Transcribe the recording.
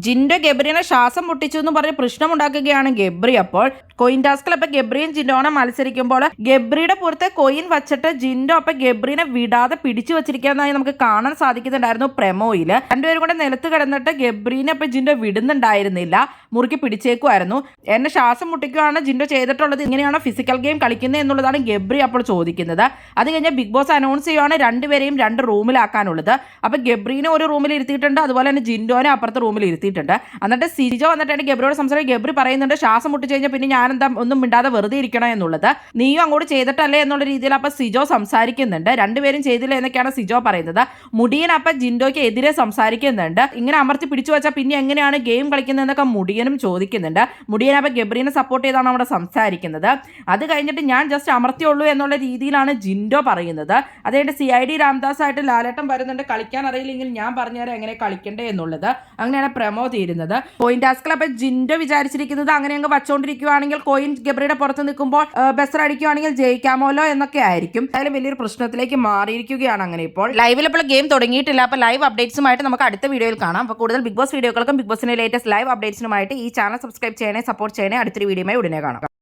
ജിൻഡോ ഗബ്രീനെ ശ്വാസം മുട്ടിച്ചു എന്ന് പറഞ്ഞ് പ്രശ്നമുണ്ടാക്കുകയാണ് ഗബ്രി. അപ്പോൾ കോയിൻ ടാസ്കിൽ അപ്പൊ ഗബ്രിയും ജിൻഡോനെ മത്സരിക്കുമ്പോൾ ഗബ്രിയുടെ പുറത്തെ കോയിൻ വച്ചിട്ട് ജിൻഡോ അപ്പൊ ഗബ്രീനെ വിടാതെ പിടിച്ചു വെച്ചിരിക്കുന്നതായി നമുക്ക് കാണാൻ സാധിക്കുന്നുണ്ടായിരുന്നു പ്രമോയിൽ. രണ്ടുപേരും കൂടെ നിലത്ത് കിടന്നിട്ട് ഗബ്രീനെ അപ്പൊ ജിൻഡോ വിടുന്നുണ്ടായിരുന്നില്ല, മുറുക്കി പിടിച്ചേക്കുമായിരുന്നു. എന്നെ ശ്വാസം മുട്ടിക്കുകയാണ് ജിൻഡോ ചെയ്തിട്ടുള്ളത്, ഇങ്ങനെയാണോ ഫിസിക്കൽ ഗെയിം കളിക്കുന്നത് എന്നുള്ളതാണ് ഗബ്രി അപ്പോൾ ചോദിക്കുന്നത്. അത് കഴിഞ്ഞാൽ ബിഗ് ബോസ് അനൗൺസ് ചെയ്യുവാണ് രണ്ടുപേരെയും 2 റൂമിലാക്കാനുള്ളത്. അപ്പൊ ഗബ്രീനെ ഒരു റൂമിൽ ഇരുത്തിയിട്ടുണ്ട്, അതുപോലെ തന്നെ ജിൻഡോനെ അപ്പുറത്തെ റൂമിൽ ഇരുത്തിയിട്ടുണ്ട്. എന്നിട്ട് സിജോ വന്നിട്ടാണ് ഗബ്രിയോട് സംസാരിച്ച് ഗബ്രി പറയുന്നുണ്ട് ശ്വാസം മുട്ടിച്ച് കഴിഞ്ഞാൽ പിന്നെ ഞാനെന്താ ഒന്നും മിണ്ടാതെ വെറുതെ ഇരിക്കണം എന്നുള്ളത്, നീയും അങ്ങോട്ട് ചെയ്തിട്ടല്ലേ എന്നുള്ള രീതിയിൽ അപ്പൊ സിജോ സംസാരിക്കുന്നുണ്ട്. രണ്ടുപേരും ചെയ്തില്ല എന്നൊക്കെയാണ് സിജോ പറയുന്നത്. മുടിയൻ അപ്പൊ ജിൻഡോയ്ക്ക് എതിരെ സംസാരിക്കുന്നുണ്ട്. ഇങ്ങനെ അമർത്തി പിടിച്ചു വെച്ചാൽ പിന്നെ എങ്ങനെയാണ് ഗെയിം കളിക്കുന്നതെന്നൊക്കെ മുടിയനും ചോദിക്കുന്നുണ്ട്. മുടിയൻ അപ്പൊ ഗബ്രീനെ സപ്പോർട്ട് ചെയ്താണ് അവിടെ സംസാരിക്കുന്നത്. അത് കഴിഞ്ഞിട്ട് ഞാൻ ജസ്റ്റ് അമർത്തിയുള്ളൂ എന്നുള്ള രീതിയിലാണ് ജിൻഡോ പറയുന്നത്. അതുകൊണ്ട് CID രാംദാസ് ആയിട്ട് ലാലേട്ടൻ വരുന്നുണ്ട്, കളിക്കാൻ അറിയില്ലെങ്കിൽ ഞാൻ പറഞ്ഞുതരാം എങ്ങനെ കളിക്കണ്ടേ എന്നുള്ളത്. അങ്ങനെയാണ് പ്രമോ തീരുന്നത്. കോയിൻ ടാസ്കിൽ അപ്പൊ ജിൻഡോ വിചാരിച്ചിരിക്കുന്നത് അങ്ങനെ അങ്ങ് വച്ചുകൊണ്ടിരിക്കുകയാണെങ്കിൽ കോയിൻ ഗബ്രിയുടെ പുറത്ത് നിൽക്കുമ്പോൾ ബെസർ അടിക്കുകയാണെങ്കിൽ ജയിക്കാമല്ലോ എന്നൊക്കെ ആയിരിക്കും. അതിലും വലിയൊരു പ്രശ്നത്തിലേക്ക് മാറിയിരിക്കുകയാണ്. അങ്ങനെ ഇപ്പോൾ ലൈവിൽ ഇപ്പോൾ ഗെയിം തുടങ്ങിയിട്ടില്ല. അപ്പോൾ ലൈവ് അപ്ഡേറ്റ്സുമായിട്ട് നമുക്ക് അടുത്ത വീഡിയോയിൽ കാണാം. അപ്പോൾ കൂടുതൽ ബിഗ് ബോസ് വീഡിയോകൾക്കും ബിഗ് ബോസിന്റെ ലേറ്റസ്റ്റ് ലൈവ് അപ്ഡേറ്റ്സിനുമായിട്ട് ഈ ചാനൽ സബ്സ്ക്രൈബ് ചെയ്യണേ, സപ്പോർട്ട് ചെയ്യണേ. അടുത്തൊരു വീഡിയോയുമായി ഉടനെ കാണാം.